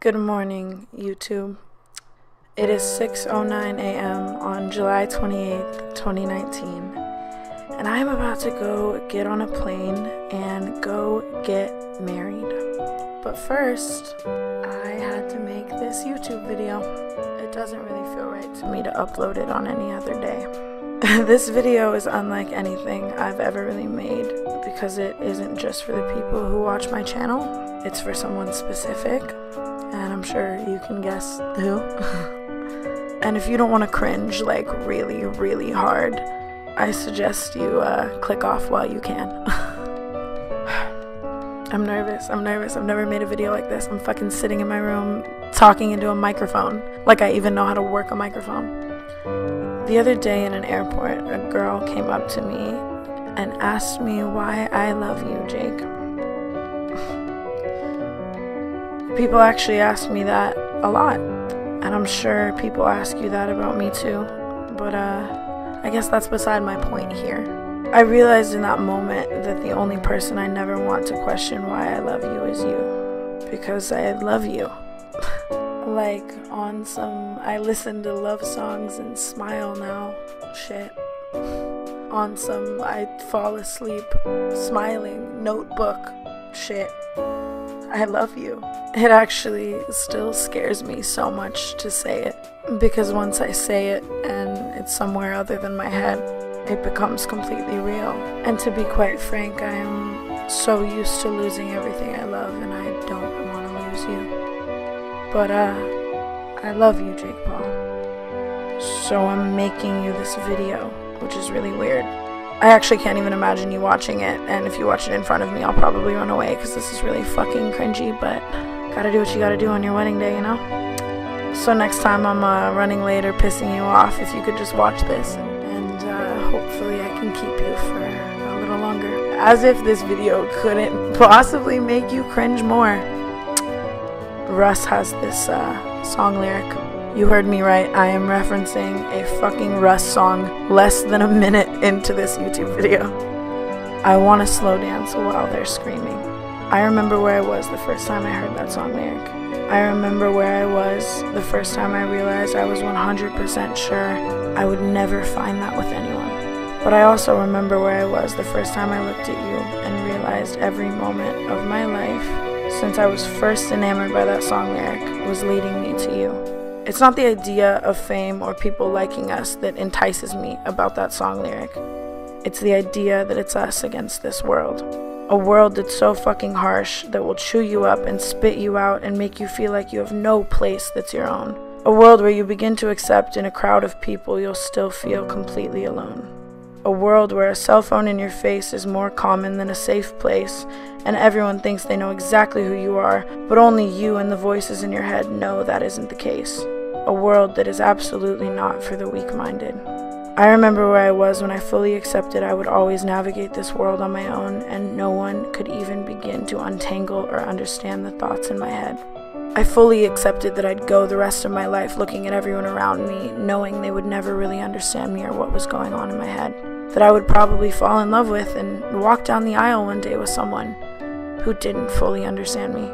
Good morning, YouTube. It is 6:09 a.m. on July 28th, 2019, and I am about to go get on a plane and go get married. But first, I had to make this YouTube video. It doesn't really feel right to me to upload it on any other day. This video is unlike anything I've ever really made because it isn't just for the people who watch my channel. It's for someone specific, and I'm sure you can guess who. And if you don't want to cringe like really, really hard, I suggest you click off while you can. I'm nervous. I've never made a video like this. I'm fucking sitting in my room talking into a microphone like I even know how to work a microphone. The other day in an airport, a girl came up to me and asked me why I love you, Jake. People actually ask me that a lot, and I'm sure people ask you that about me too, but I guess that's beside my point here. I realized in that moment that the only person I never want to question why I love you is you, because I love you. Like on some I listen to love songs and smile now shit. On some I fall asleep smiling notebook shit. I love you. It actually still scares me so much to say it, because once I say it and it's somewhere other than my head, it becomes completely real. And to be quite frank, I am so used to losing everything I love, and I don't want to lose you. But I love you, Jake Paul. So I'm making you this video, which is really weird. I actually can't even imagine you watching it, and if you watch it in front of me, I'll probably run away because this is really fucking cringy, but gotta do what you gotta do on your wedding day, you know? So next time I'm running late or pissing you off, if you could just watch this, and hopefully I can keep you for a little longer. As if this video couldn't possibly make you cringe more. Russ has this song lyric. You heard me right, I am referencing a fucking Russ song less than a minute into this YouTube video. I want to slow dance while they're screaming. I remember where I was the first time I heard that song lyric. I remember where I was the first time I realized I was 100% sure I would never find that with anyone. But I also remember where I was the first time I looked at you and realized every moment of my life, since I was first enamored by that song lyric, was leading me to you. It's not the idea of fame or people liking us that entices me about that song lyric. It's the idea that it's us against this world. A world that's so fucking harsh that will chew you up and spit you out and make you feel like you have no place that's your own. A world where you begin to accept in a crowd of people you'll still feel completely alone. A world where a cell phone in your face is more common than a safe place, and everyone thinks they know exactly who you are, but only you and the voices in your head know that isn't the case. A world that is absolutely not for the weak-minded. I remember where I was when I fully accepted I would always navigate this world on my own, and no one could even begin to untangle or understand the thoughts in my head. I fully accepted that I'd go the rest of my life looking at everyone around me, knowing they would never really understand me or what was going on in my head. That I would probably fall in love with and walk down the aisle one day with someone who didn't fully understand me.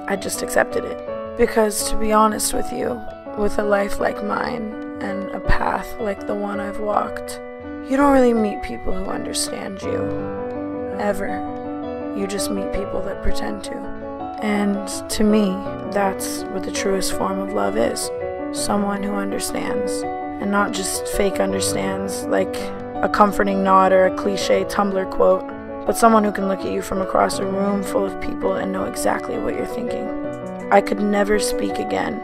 I just accepted it. Because to be honest with you, with a life like mine and a path like the one I've walked, you don't really meet people who understand you. Ever. You just meet people that pretend to. And to me, that's what the truest form of love is. Someone who understands. And not just fake understands, like a comforting nod or a cliche Tumblr quote, but someone who can look at you from across a room full of people and know exactly what you're thinking. I could never speak again,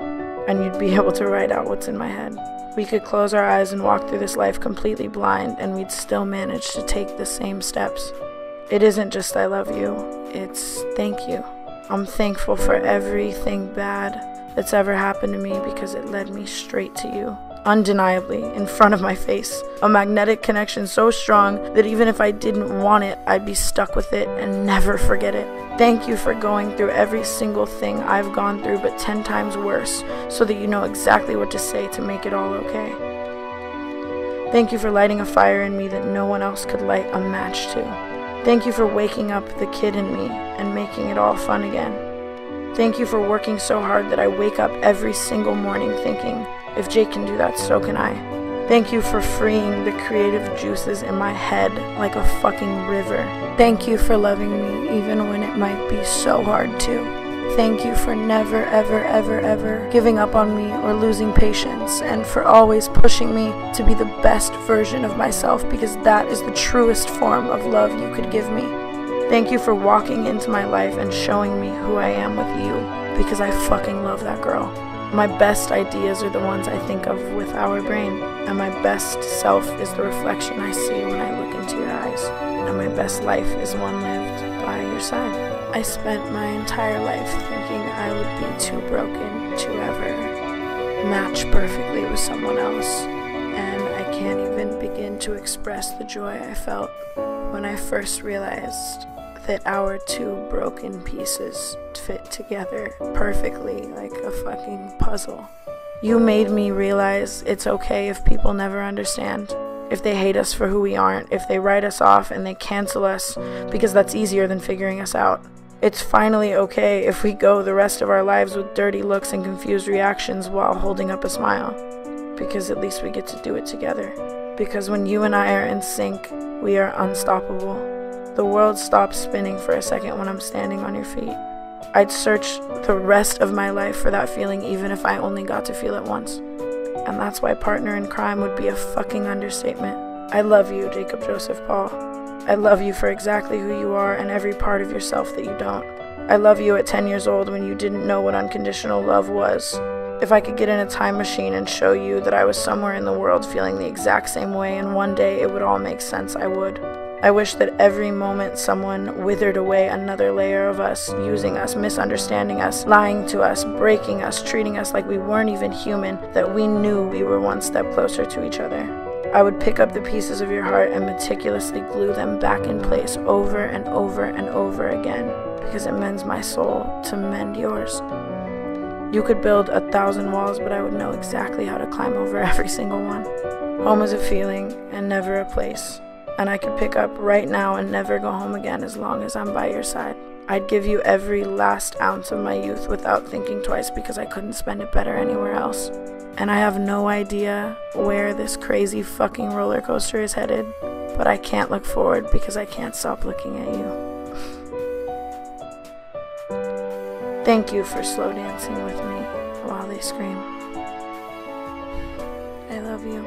and you'd be able to write out what's in my head. We could close our eyes and walk through this life completely blind, and we'd still manage to take the same steps. It isn't just I love you, it's thank you. I'm thankful for everything bad that's ever happened to me because it led me straight to you. Undeniably, in front of my face. A magnetic connection so strong that even if I didn't want it, I'd be stuck with it and never forget it. Thank you for going through every single thing I've gone through, but 10 times worse, so that you know exactly what to say to make it all okay. Thank you for lighting a fire in me that no one else could light a match to. Thank you for waking up the kid in me and making it all fun again. Thank you for working so hard that I wake up every single morning thinking, if Jake can do that, so can I. Thank you for freeing the creative juices in my head like a fucking river. Thank you for loving me even when it might be so hard to. Thank you for never, ever, ever, ever giving up on me or losing patience, and for always pushing me to be the best version of myself, because that is the truest form of love you could give me. Thank you for walking into my life and showing me who I am with you, because I fucking love that girl. My best ideas are the ones I think of with our brain, and my best self is the reflection I see when I look into your eyes, and my best life is one lived by your side. I spent my entire life thinking I would be too broken to ever match perfectly with someone else, and I can't even begin to express the joy I felt when I first realized that our two broken pieces fit together perfectly like a fucking puzzle. You made me realize it's okay if people never understand, if they hate us for who we aren't, if they write us off and they cancel us, because that's easier than figuring us out. It's finally okay if we go the rest of our lives with dirty looks and confused reactions while holding up a smile, because at least we get to do it together. Because when you and I are in sync, we are unstoppable. The world stops spinning for a second when I'm standing on your feet. I'd search the rest of my life for that feeling even if I only got to feel it once. And that's why partner in crime would be a fucking understatement. I love you, Jacob Joseph Paul. I love you for exactly who you are and every part of yourself that you don't. I love you at 10 years old when you didn't know what unconditional love was. If I could get in a time machine and show you that I was somewhere in the world feeling the exact same way and one day it would all make sense, I would. I wish that every moment someone withered away another layer of us, using us, misunderstanding us, lying to us, breaking us, treating us like we weren't even human, that we knew we were one step closer to each other. I would pick up the pieces of your heart and meticulously glue them back in place over and over and over again, because it mends my soul to mend yours. You could build 1,000 walls, but I would know exactly how to climb over every single one. Home is a feeling and never a place. And I could pick up right now and never go home again as long as I'm by your side. I'd give you every last ounce of my youth without thinking twice, because I couldn't spend it better anywhere else. And I have no idea where this crazy fucking roller coaster is headed, but I can't look forward because I can't stop looking at you. Thank you for slow dancing with me while they scream. I love you.